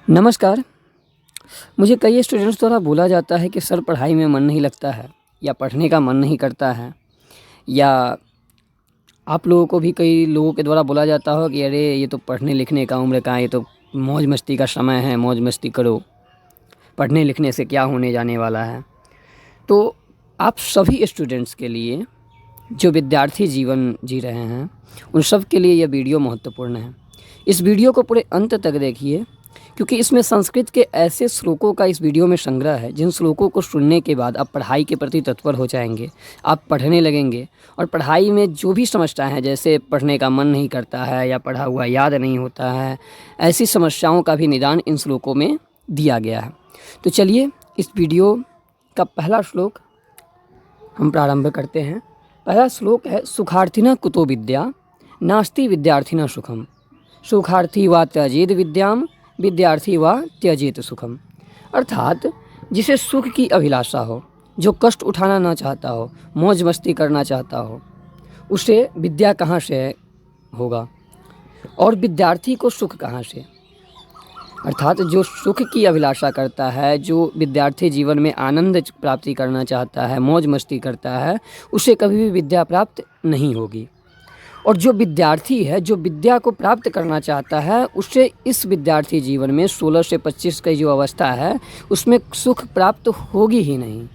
नमस्कार। मुझे कई स्टूडेंट्स द्वारा बोला जाता है कि सर पढ़ाई में मन नहीं लगता है या पढ़ने का मन नहीं करता है, या आप लोगों को भी कई लोगों के द्वारा बोला जाता हो कि अरे ये तो पढ़ने लिखने का उम्र का है, ये तो मौज मस्ती का समय है, मौज मस्ती करो, पढ़ने लिखने से क्या होने जाने वाला है। तो आप सभी स्टूडेंट्स के लिए जो विद्यार्थी जीवन जी रहे हैं उन सब के लिए यह वीडियो महत्वपूर्ण है। इस वीडियो को पूरे अंत तक देखिए, क्योंकि इसमें संस्कृत के ऐसे श्लोकों का इस वीडियो में संग्रह है जिन श्लोकों को सुनने के बाद आप पढ़ाई के प्रति तत्पर हो जाएंगे, आप पढ़ने लगेंगे और पढ़ाई में जो भी समस्याएं हैं, जैसे पढ़ने का मन नहीं करता है या पढ़ा हुआ याद नहीं होता है, ऐसी समस्याओं का भी निदान इन श्लोकों में दिया गया है। तो चलिए इस वीडियो का पहला श्लोक हम प्रारंभ करते हैं। पहला श्लोक है, सुखार्थिना कुतो विद्या नास्ति विद्यार्थिना सुखम, सुखार्थी वा त्यजेत विद्याम विद्यार्थी वा त्यजेत सुखम। अर्थात जिसे सुख की अभिलाषा हो, जो कष्ट उठाना ना चाहता हो, मौज मस्ती करना चाहता हो, उसे विद्या कहाँ से होगा और विद्यार्थी को सुख कहाँ से। अर्थात जो सुख की अभिलाषा करता है, जो विद्यार्थी जीवन में आनंद प्राप्ति करना चाहता है, मौज मस्ती करता है, उसे कभी भी विद्या प्राप्त नहीं होगी। और जो विद्यार्थी है, जो विद्या को प्राप्त करना चाहता है, उसे इस विद्यार्थी जीवन में 16 से 25 की जो अवस्था है उसमें सुख प्राप्त होगी ही नहीं।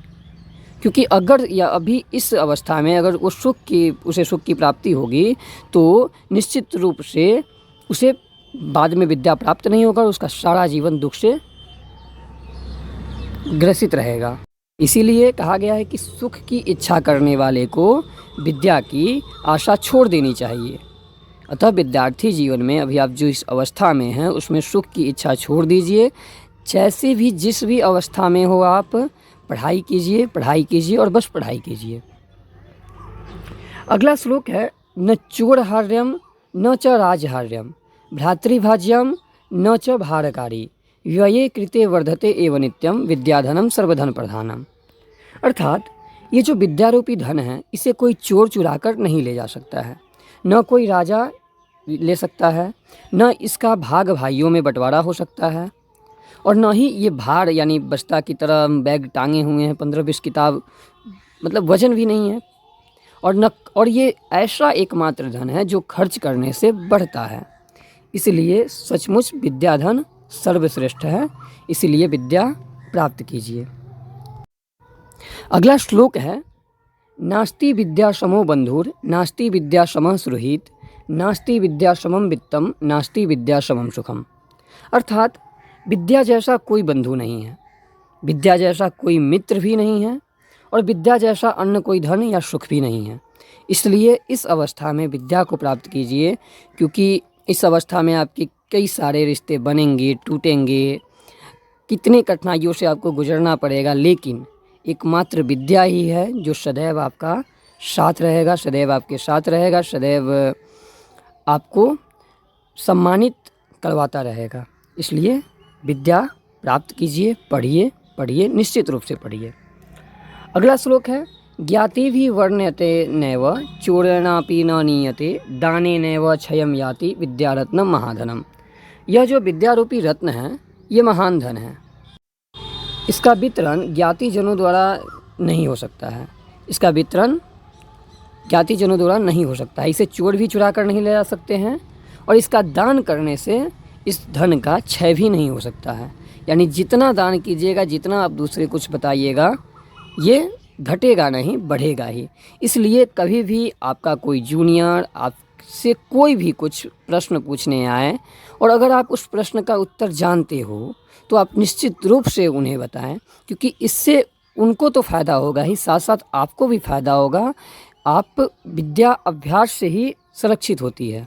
क्योंकि अगर या अभी इस अवस्था में अगर उसे सुख की प्राप्ति होगी तो निश्चित रूप से उसे बाद में विद्या प्राप्त नहीं होगा और उसका सारा जीवन दुख से ग्रसित रहेगा। इसीलिए कहा गया है कि सुख की इच्छा करने वाले को विद्या की आशा छोड़ देनी चाहिए। अतः विद्यार्थी जीवन में अभी आप जो इस अवस्था में हैं उसमें सुख की इच्छा छोड़ दीजिए। जैसे भी जिस भी अवस्था में हो आप पढ़ाई कीजिए और बस पढ़ाई कीजिए। अगला श्लोक है, न चोरहार्यम न च राजहार्यम भ्रातृभाज्यम न च भारकारी व्यये कृते वर्धते एव नित्यम विद्याधनम सर्वधन प्रधानम। अर्थात ये जो विद्यारूपी धन है इसे कोई चोर चुरा कर नहीं ले जा सकता है, न कोई राजा ले सकता है, न इसका भाग भाइयों में बंटवारा हो सकता है, और न ही ये भार यानी बस्ता की तरह बैग टांगे हुए हैं 15-20 किताब, मतलब वजन भी नहीं है। और ये ऐसा एकमात्र धन है जो खर्च करने से बढ़ता है। इसलिए सचमुच विद्याधन सर्वश्रेष्ठ है, इसलिए विद्या प्राप्त कीजिए। अगला श्लोक है, नास्ति विद्या समो बंधुर नास्ति विद्या समः सुहृत् नास्ति विद्या समम वित्तम नास्ति विद्या समम सुखम। अर्थात विद्या जैसा कोई बंधु नहीं है, विद्या जैसा कोई मित्र भी नहीं है, और विद्या जैसा अन्य कोई धन या सुख भी नहीं है। इसलिए इस अवस्था में विद्या को प्राप्त कीजिए, क्योंकि इस अवस्था में आपके कई सारे रिश्ते बनेंगे, टूटेंगे, कितने कठिनाइयों से आपको गुजरना पड़ेगा, लेकिन एकमात्र विद्या ही है जो सदैव आपका साथ रहेगा, सदैव आपके साथ रहेगा, सदैव आपको सम्मानित करवाता रहेगा। इसलिए विद्या प्राप्त कीजिए, पढ़िए, निश्चित रूप से पढ़िए। अगला श्लोक है, ज्ञाति भी वर्ण्यते नैव चोरणापि न नीयते दाने नैव क्षयम याति विद्यारत्नम महाधनम। यह जो विद्यारूपी रत्न है ये महान धन है, इसका वितरण ज्ञाति जनों द्वारा नहीं हो सकता है, इसका वितरण ज्ञाति जनों द्वारा नहीं हो सकता है, इसे चोर भी चुरा कर नहीं ले जा सकते हैं, और इसका दान करने से इस धन का क्षय भी नहीं हो सकता है। यानी जितना दान कीजिएगा, जितना आप दूसरे कुछ बताइएगा, ये घटेगा नहीं, बढ़ेगा ही। इसलिए कभी भी आपका कोई जूनियर आपसे कोई भी कुछ प्रश्न पूछने आए और अगर आप उस प्रश्न का उत्तर जानते हो तो आप निश्चित रूप से उन्हें बताएं, क्योंकि इससे उनको तो फ़ायदा होगा ही, साथ साथ आपको भी फ़ायदा होगा। आप विद्या अभ्यास से ही संरक्षित होती है।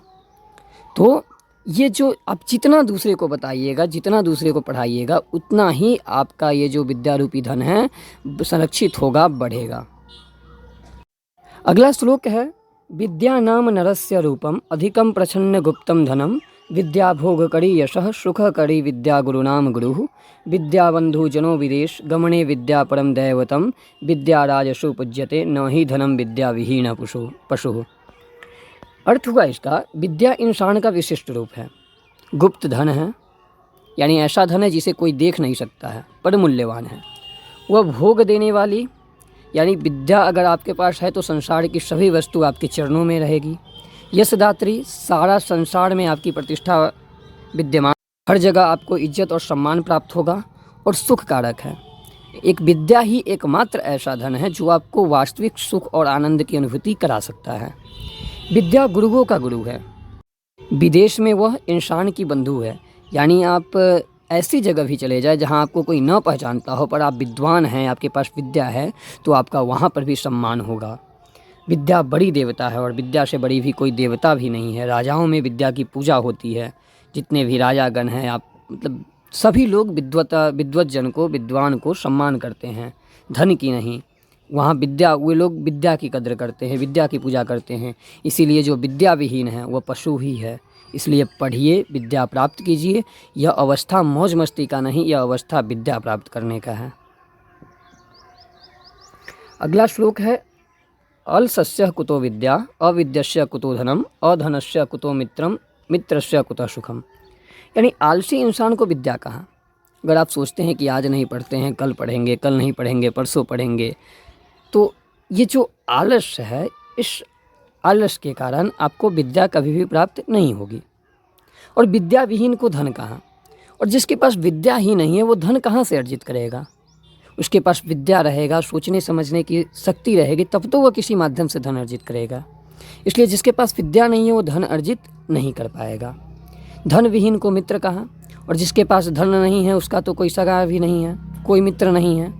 तो ये जो आप जितना दूसरे को बताइएगा, जितना दूसरे को पढ़ाइएगा, उतना ही आपका ये जो विद्यारूपी धन है संरक्षित होगा, बढ़ेगा। अगला श्लोक है, विद्या नाम नरस्य रूपम अधिकम प्रच्छन्न गुप्तम धनम विद्या भोगकरी यशः सुखकरी विद्या गुरुनाम गुरुः विद्याबंधु जनो विदेश गमने विद्या परम दैवतम विद्या राजसु पूज्यते न ही धनम विद्या विहीन पशु। अर्थ हुआ इसका, विद्या इंसान का विशिष्ट रूप है, गुप्त धन है, यानी ऐसा धन है जिसे कोई देख नहीं सकता है, बड़ा मूल्यवान है। वह भोग देने वाली, यानी विद्या अगर आपके पास है तो संसार की सभी वस्तु आपके चरणों में रहेगी। यशदात्री, सारा संसार में आपकी प्रतिष्ठा विद्यमान, हर जगह आपको इज्जत और सम्मान प्राप्त होगा और सुख कारक है। एक विद्या ही एकमात्र ऐसा धन है जो आपको वास्तविक सुख और आनंद की अनुभूति करा सकता है। विद्या गुरुओं का गुरु है, विदेश में वह इंसान की बंधु है। यानी आप ऐसी जगह भी चले जाए जहाँ आपको कोई न पहचानता हो, पर आप विद्वान हैं, आपके पास विद्या है, तो आपका वहाँ पर भी सम्मान होगा। विद्या बड़ी देवता है और विद्या से बड़ी भी कोई देवता भी नहीं है। राजाओं में विद्या की पूजा होती है। जितने भी राजागण हैं, आप मतलब सभी लोग विद्वत जन को, विद्वान को सम्मान करते हैं, धन की नहीं। वहाँ विद्या, वे लोग विद्या की कद्र करते हैं, विद्या की पूजा करते हैं। इसीलिए जो विद्या विहीन है वह पशु ही है। इसलिए पढ़िए, विद्या प्राप्त कीजिए। यह अवस्था मौज मस्ती का नहीं, यह अवस्था विद्या प्राप्त करने का है। अगला श्लोक है, अलसस्य कुतो विद्या, अविद्यस्य कुतो धनम, अधनस्य कुतो मित्रम, मित्रस्य कुतो सुखम। यानी आलसी इंसान को विद्या कहाँ। अगर आप सोचते हैं कि आज नहीं पढ़ते हैं, कल पढ़ेंगे, कल नहीं पढ़ेंगे, परसों पढ़ेंगे, तो ये जो आलस्य है, इस आलस्य के कारण आपको विद्या कभी भी प्राप्त नहीं होगी। और विद्या विहीन को धन कहाँ। और जिसके पास विद्या ही नहीं है वो धन कहाँ से अर्जित करेगा। उसके पास विद्या रहेगा, सोचने समझने की शक्ति रहेगी, तब तो वह किसी माध्यम से धन अर्जित करेगा। इसलिए जिसके पास विद्या नहीं है वो धन अर्जित नहीं कर पाएगा। धन विहीन को मित्र कहाँ। और जिसके पास धन नहीं है उसका तो कोई सगा भी नहीं है, कोई मित्र नहीं है।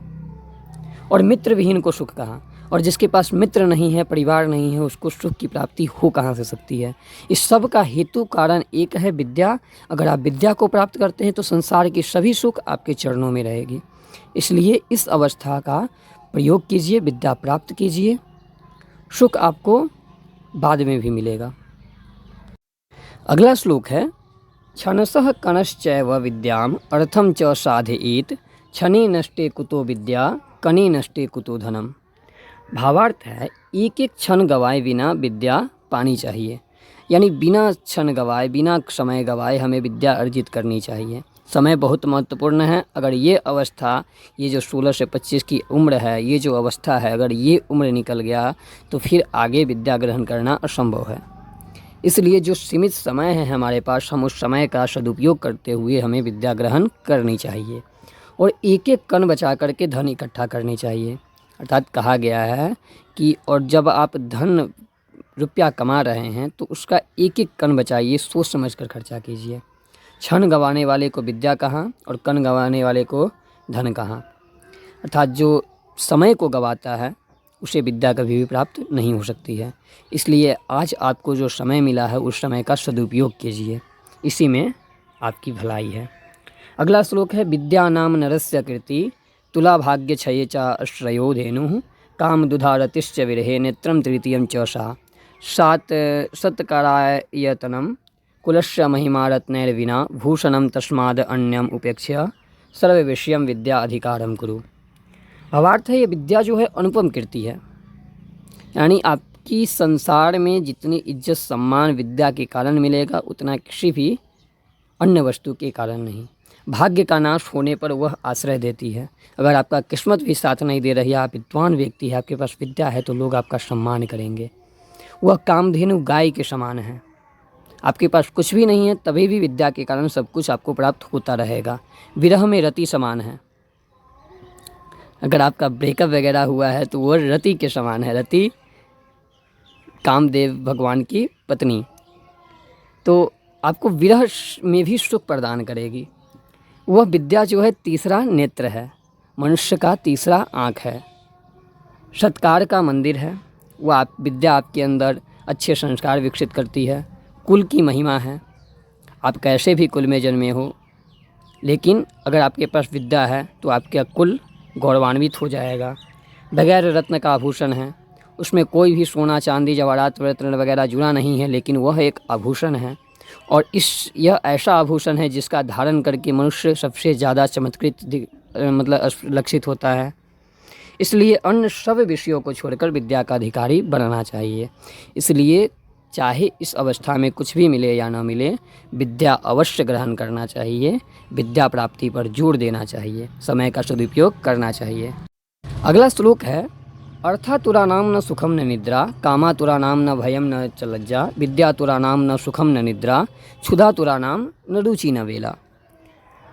और मित्र विहीन को सुख कहाँ। और जिसके पास मित्र नहीं है, परिवार नहीं है, उसको सुख की प्राप्ति हो कहाँ से सकती है। इस सब का हेतु कारण एक है, विद्या। अगर आप विद्या को प्राप्त करते हैं तो संसार की सभी सुख आपके चरणों में रहेगी। इसलिए इस अवस्था का प्रयोग कीजिए, विद्या प्राप्त कीजिए, सुख आपको बाद में भी मिलेगा। अगला श्लोक है, क्षणशः कणश्चैव विद्याम अर्थम च साधयेत्, क्षणे नष्टे कुतो विद्या, कणे नष्टे कुतो धनम। भावार्थ है, एक एक क्षण गवाए बिना विद्या पानी चाहिए। यानी बिना क्षण गवाए, बिना समय गवाए हमें विद्या अर्जित करनी चाहिए। समय बहुत महत्वपूर्ण है। अगर ये अवस्था, ये जो 16 से 25 की उम्र है, ये जो अवस्था है, अगर ये उम्र निकल गया तो फिर आगे विद्या ग्रहण करना असंभव है। इसलिए जो सीमित समय है हमारे पास, हम उस समय का सदुपयोग करते हुए हमें विद्या ग्रहण करनी चाहिए। और एक एक कण बचा करके धन इकट्ठा करनी चाहिए। अर्थात कहा गया है कि और जब आप धन रुपया कमा रहे हैं तो उसका एक एक कण बचाइए, सोच समझ कर खर्चा कीजिए। क्षण गंवाने वाले को विद्या कहाँ और कण गंवाने वाले को धन कहाँ। अर्थात जो समय को गंवाता है उसे विद्या कभी भी प्राप्त नहीं हो सकती है। इसलिए आज आपको जो समय मिला है उस समय का सदुपयोग कीजिए, इसी में आपकी भलाई है। अगला श्लोक है, विद्या नाम नरस्य कीर्ति, तुला भाग्य क्षये च श्रेयो धेनुः, काम दुधारतिश्च विरहे नेत्रम तृतीयं च सा, सात सत्करायतनम कुलस्य महिमा रत्नैर्विना, भूषणम तस्माद अन्यम उपेक्ष्य, सर्व विषयम विद्या अधिकारम कुरु। भावार्थ है, ये विद्या जो है अनुपम कीर्ति है। यानी आपकी संसार में जितनी इज्जत सम्मान विद्या के कारण मिलेगा उतना किसी भी अन्य वस्तु के कारण नहीं। भाग्य का नाश होने पर वह आश्रय देती है। अगर आपका किस्मत भी साथ नहीं दे रही है, आप विद्वान व्यक्ति है, आपके पास विद्या है, तो लोग आपका सम्मान करेंगे। वह कामधेनु गाय के समान है। आपके पास कुछ भी नहीं है तभी भी विद्या के कारण सब कुछ आपको प्राप्त होता रहेगा। विरह में रति समान है। अगर आपका ब्रेकअप वगैरह हुआ है तो वो रति के समान है। रति कामदेव भगवान की पत्नी, तो आपको विरह में भी सुख प्रदान करेगी। वह विद्या जो है तीसरा नेत्र है, मनुष्य का तीसरा आँख है, सत्कार का मंदिर है। वह विद्या आपके अंदर अच्छे संस्कार विकसित करती है। कुल की महिमा है। आप कैसे भी कुल में जन्मे हो, लेकिन अगर आपके पास विद्या है तो आपका कुल गौरवान्वित हो जाएगा। बगैर रत्न का आभूषण है, उसमें कोई भी सोना चांदी जवाहरात रत्न वगैरह जुड़ा नहीं है, लेकिन वह एक आभूषण है। और यह ऐसा आभूषण है जिसका धारण करके मनुष्य सबसे ज़्यादा चमत्कृत मतलब लक्षित होता है। इसलिए अन्य सब विषयों को छोड़कर विद्या का अधिकारी बनना चाहिए। इसलिए चाहे इस अवस्था में कुछ भी मिले या ना मिले, विद्या अवश्य ग्रहण करना चाहिए, विद्या प्राप्ति पर जोर देना चाहिए, समय का सदुपयोग करना चाहिए। अगला श्लोक है, अर्थातुरा नाम न सुखम न निद्रा, कामातुरा नाम न भयम न च लज्जा, विद्यातुरा नाम न सुखम न निद्रा, क्षुधातुरा नाम न रुचि न वेला।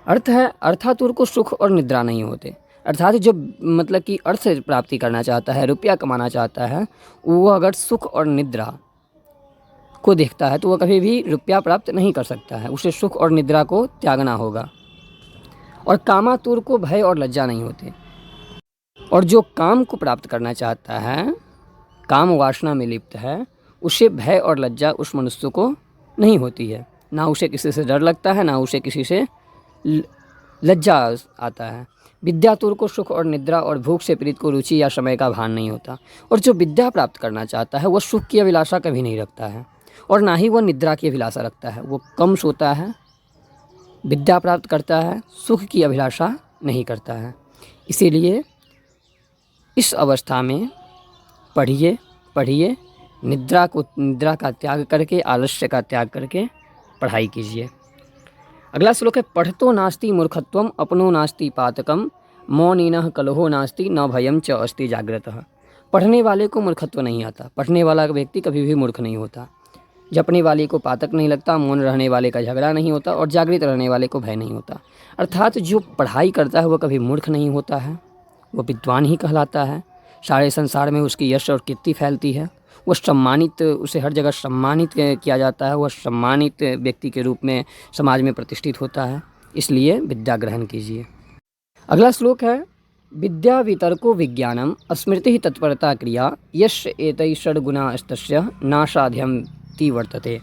अर्थ है, अर्थातुर को सुख और निद्रा नहीं होते। अर्थात जो मतलब कि अर्थ से प्राप्ति करना चाहता है, रुपया कमाना चाहता है, वो अगर सुख और निद्रा को देखता है तो वह कभी भी रुपया प्राप्त नहीं कर सकता है, उसे सुख और निद्रा को त्यागना होगा। और कामातुर को भय और लज्जा नहीं होते। और जो काम को प्राप्त करना चाहता है, काम वासना में लिप्त है, उसे भय और लज्जा उस मनुष्य को नहीं होती है। ना उसे किसी से डर लगता है, ना उसे किसी से लज्जा आता है। विद्यातुर को सुख और निद्रा और भूख से पीड़ित को रुचि या समय का भान नहीं होता। और जो विद्या प्राप्त करना चाहता है वह सुख की अभिलाषा कभी नहीं रखता है और ना ही वह निद्रा की अभिलाषा रखता है। वो कम सोता है, विद्या प्राप्त करता है, सुख की अभिलाषा नहीं करता है। इसीलिए इस अवस्था में पढ़िए, निद्रा का त्याग करके, आलस्य का त्याग करके पढ़ाई कीजिए। अगला श्लोक है, पठतो नास्ति मूर्खत्वम अपनो नास्ति पातकम, मौनिनः कलहो नास्ति न भयम च अस्ति जागृतः। पढ़ने वाले को मूर्खत्व नहीं आता। पढ़ने वाला व्यक्ति कभी भी मूर्ख नहीं होता। जपने वाले को पातक नहीं लगता, मौन रहने वाले का झगड़ा नहीं होता और जागृत रहने वाले को भय नहीं होता। अर्थात जो पढ़ाई करता है वह कभी मूर्ख नहीं होता है, वह विद्वान ही कहलाता है। सारे संसार में उसकी यश और कीर्ति फैलती है। वह सम्मानित, उसे हर जगह सम्मानित किया जाता है। वह सम्मानित व्यक्ति के रूप में समाज में प्रतिष्ठित होता है। इसलिए विद्या ग्रहण कीजिए। अगला श्लोक है, विद्या वितर्को विज्ञानम स्मृति तत्परता क्रिया यश एतै षड्गुणास्तस्य नासाध्यन्ति वर्तते।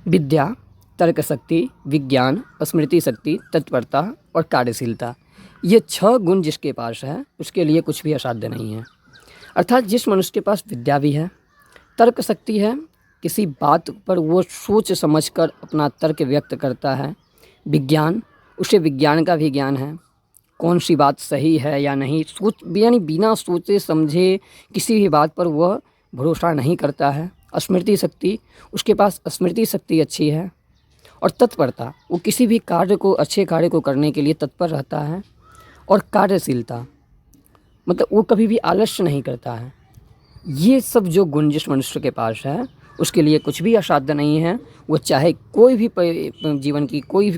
विद्या, तर्क शक्ति, विज्ञान, स्मृति शक्ति, तत्परता और कार्यशीलता, ये 6 गुण जिसके पास है उसके लिए कुछ भी असाध्य नहीं है। अर्थात जिस मनुष्य के पास विद्या भी है, तर्क शक्ति है, किसी बात पर वो सोच समझकर अपना तर्क व्यक्त करता है, विज्ञान, उसे विज्ञान का भी ज्ञान है, कौन सी बात सही है या नहीं, यानी बिना सोचे समझे किसी भी बात पर वह भरोसा नहीं करता है। स्मृति शक्ति, उसके पास स्मृति शक्ति अच्छी है। और तत्परता, वो किसी भी कार्य को, अच्छे कार्य को करने के लिए तत्पर रहता है। और कार्यशीलता, मतलब वो कभी भी आलस्य नहीं करता है। ये सब जो गुण जिस मनुष्य के पास है उसके लिए कुछ भी असाध्य नहीं है। वो चाहे कोई भी जीवन की कोई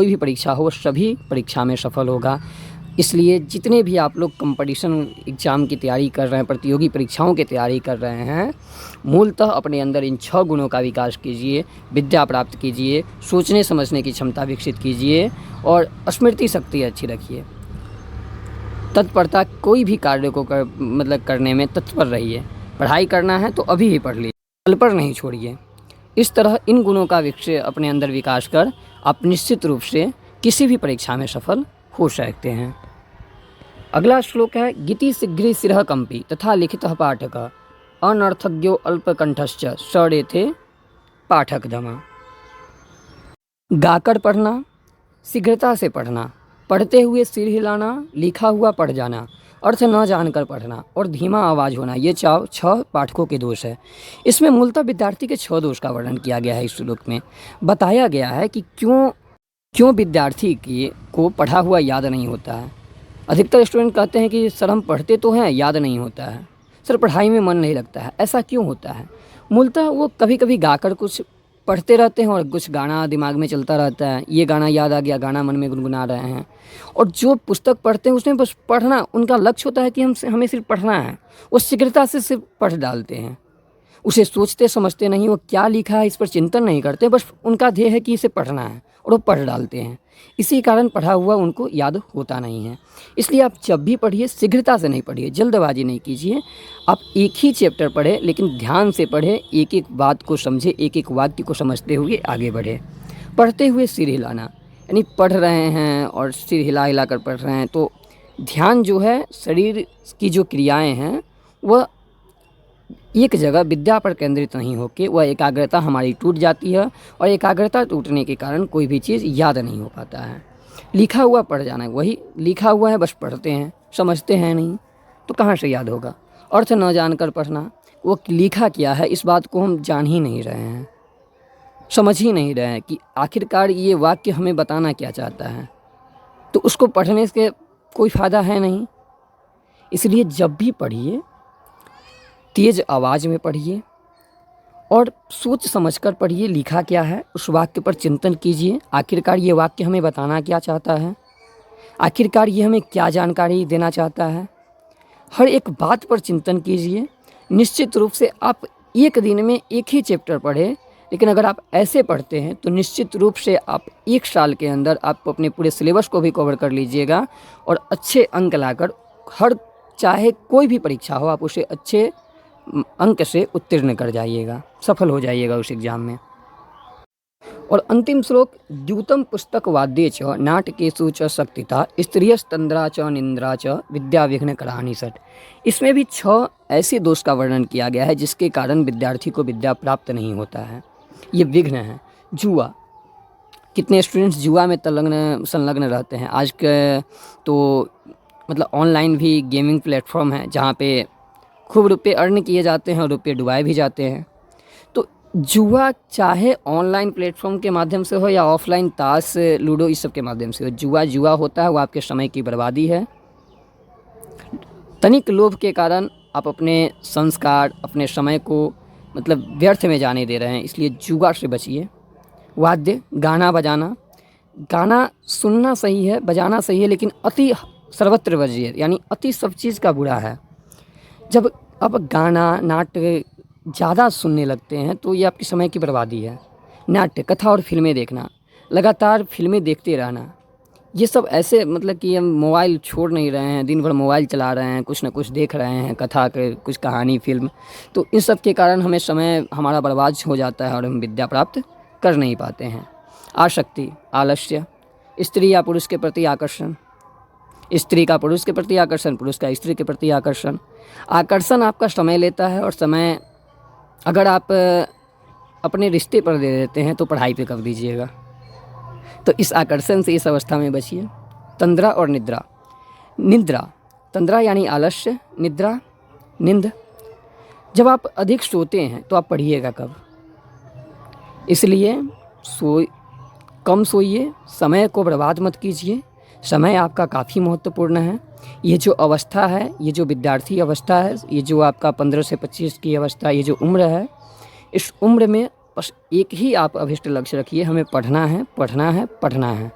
भी परीक्षा हो, वो सभी परीक्षा में सफल होगा। इसलिए जितने भी आप लोग कंपटीशन एग्ज़ाम की तैयारी कर रहे हैं, प्रतियोगी परीक्षाओं की तैयारी कर रहे हैं, मूलतः अपने अंदर इन 6 गुणों का विकास कीजिए, विद्या प्राप्त कीजिए, सोचने समझने की क्षमता विकसित कीजिए और स्मृति शक्ति अच्छी रखिए। तत्परता, कोई भी कार्य को करने में तत्पर रहिए। पढ़ाई करना है तो अभी ही पढ़ लीजिए, कल पर नहीं छोड़िए। इस तरह इन गुणों का अपने अंदर विकास कर आप निश्चित रूप से किसी भी परीक्षा में सफल हो सकते हैं। अगला श्लोक है, गीति शीघ्र शिरः कंपी तथा लिखितः पाठक अनर्थज्ञो अल्पकंठश्च सड़ेथे पाठक धमा। गाकर पढ़ना, शीघ्रता से पढ़ना, पढ़ते हुए सिर हिलाना, लिखा हुआ पढ़ जाना, अर्थ न जानकर पढ़ना और धीमा आवाज़ होना, ये 6 पाठकों के दोष है। इसमें मूलतः विद्यार्थी के 6 दोष का वर्णन किया गया है। इस श्लोक में बताया गया है कि क्यों विद्यार्थी को पढ़ा हुआ याद नहीं होता है। अधिकतर स्टूडेंट कहते हैं कि सर हम पढ़ते तो हैं, याद नहीं होता है, सर पढ़ाई में मन नहीं लगता है। ऐसा क्यों होता है? मूलतः वो कभी कभी गाकर कुछ पढ़ते रहते हैं और कुछ गाना दिमाग में चलता रहता है, ये गाना याद आ गया, गाना मन में गुनगुना रहे हैं। और जो पुस्तक पढ़ते हैं उसमें बस पढ़ना, उनका लक्ष्य होता है कि हमें सिर्फ पढ़ना है, वो शीघ्रता से सिर्फ पढ़ डालते हैं, उसे सोचते समझते नहीं, वो क्या लिखा है इस पर चिंतन नहीं करते, बस उनका ध्येय है कि इसे पढ़ना है और वो पढ़ डालते हैं। इसी कारण पढ़ा हुआ उनको याद होता नहीं है। इसलिए आप जब भी पढ़िए शीघ्रता से नहीं पढ़िए, जल्दबाजी नहीं कीजिए। आप एक ही चैप्टर पढ़ें लेकिन ध्यान से पढ़ें, एक एक बात को समझे, एक एक वाक्य को समझते हुए आगे बढ़े। पढ़ते हुए सिर हिलाना, यानी पढ़ रहे हैं और सिर हिला हिला कर पढ़ रहे हैं तो ध्यान जो है, शरीर की जो क्रियाएँ हैं वह एक जगह विद्या पर केंद्रित नहीं होकर वह एकाग्रता हमारी टूट जाती है और एकाग्रता टूटने के कारण कोई भी चीज़ याद नहीं हो पाता है। लिखा हुआ पढ़ जाना, वही लिखा हुआ है बस पढ़ते हैं, समझते हैं नहीं तो कहाँ से याद होगा। अर्थ न जानकर पढ़ना, वो लिखा क्या है इस बात को हम जान ही नहीं रहे हैं, समझ ही नहीं रहे हैं कि आखिरकार ये वाक्य हमें बताना क्या चाहता है। तो उसको पढ़ने से कोई फ़ायदा है नहीं। इसलिए जब भी पढ़िए तेज़ आवाज़ में पढ़िए और सोच समझकर पढ़िए लिखा क्या है, उस वाक्य पर चिंतन कीजिए। आखिरकार ये वाक्य हमें बताना क्या चाहता है, आखिरकार ये हमें क्या जानकारी देना चाहता है। हर एक बात पर चिंतन कीजिए। निश्चित रूप से आप एक दिन में एक ही चैप्टर पढ़ें, लेकिन अगर आप ऐसे पढ़ते हैं तो निश्चित रूप से आप 1 साल के अंदर आप अपने पूरे सिलेबस को भी कवर कर लीजिएगा और अच्छे अंक लाकर हर चाहे कोई भी परीक्षा हो आप उसे अच्छे अंक से उत्तीर्ण कर जाइएगा, सफल हो जाइएगा उस एग्ज़ाम में। और अंतिम श्लोक, द्यूतम पुस्तक वाद्ये च नाटकेषु च शक्तिता स्त्रियस्तंद्रा च निंद्रा च विद्या विघ्न करानि सट। इसमें भी 6 ऐसे दोष का वर्णन किया गया है जिसके कारण विद्यार्थी को विद्या प्राप्त नहीं होता है। ये विघ्न है। जुआ, कितने स्टूडेंट्स जुआ में संलग्न रहते हैं। आज के तो मतलब ऑनलाइन भी गेमिंग प्लेटफॉर्म है जहाँ पे खूब रुपये अर्न किए जाते हैं और रुपये डुबाए भी जाते हैं। तो जुआ चाहे ऑनलाइन प्लेटफॉर्म के माध्यम से हो या ऑफलाइन ताश लूडो इस सब के माध्यम से हो, जुआ होता है वो आपके समय की बर्बादी है। तनिक लोभ के कारण आप अपने संस्कार अपने समय को मतलब व्यर्थ में जाने दे रहे हैं, इसलिए जुआ से बचिए। वाद्य, गाना बजाना, गाना सुनना सही है, बजाना सही है, लेकिन अति सर्वत्र वर्ज्य, यानी अति सब चीज़ का बुरा है। जब आप गाना नाट्य ज़्यादा सुनने लगते हैं तो ये आपके समय की बर्बादी है। नाट्य, कथा और फिल्में देखना, लगातार फिल्में देखते रहना, ये सब ऐसे मतलब कि हम मोबाइल छोड़ नहीं रहे हैं, दिन भर मोबाइल चला रहे हैं, कुछ ना कुछ देख रहे हैं, कथा के कुछ कहानी फिल्म, तो इन सब के कारण हमें समय हमारा बर्बाद हो जाता है और हम विद्या प्राप्त कर नहीं पाते हैं। आसक्ति, आलस्य, स्त्री या पुरुष के प्रति आकर्षण, स्त्री का पुरुष के प्रति आकर्षण, पुरुष का स्त्री के प्रति आकर्षण। आकर्षण आपका समय लेता है और समय अगर आप अपने रिश्ते पर दे देते हैं तो पढ़ाई पे कर दीजिएगा। तो इस आकर्षण से इस अवस्था में बचिए। तंद्रा और निद्रा, निद्रा, तंद्रा यानी आलस्य, निद्रा नींद। जब आप अधिक सोते हैं तो आप पढ़िएगा कब, इसलिए कम सोइए, समय को बर्बाद मत कीजिए। समय आपका काफ़ी महत्वपूर्ण है। ये जो अवस्था है, ये जो विद्यार्थी अवस्था है, ये जो आपका 15 से 25 की अवस्था, ये जो उम्र है, इस उम्र में बस एक ही आप अभिष्ट लक्ष्य रखिए, हमें पढ़ना है, पढ़ना है, पढ़ना है।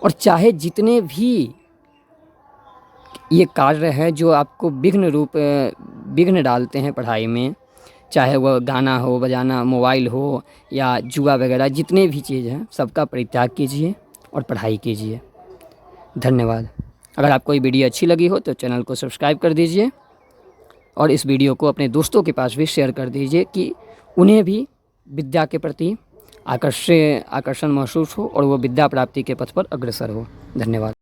और चाहे जितने भी ये कार्य हैं जो आपको विघ्न डालते हैं पढ़ाई में, चाहे वह गाना हो, बजाना, मोबाइल हो या जुआ वगैरह, जितने भी चीज़ हैं सबका परित्याग कीजिए और पढ़ाई कीजिए। धन्यवाद। अगर आपको ये वीडियो अच्छी लगी हो तो चैनल को सब्सक्राइब कर दीजिए और इस वीडियो को अपने दोस्तों के पास भी शेयर कर दीजिए कि उन्हें भी विद्या के प्रति आकर्षण महसूस हो और वो विद्या प्राप्ति के पथ पर अग्रसर हो। धन्यवाद।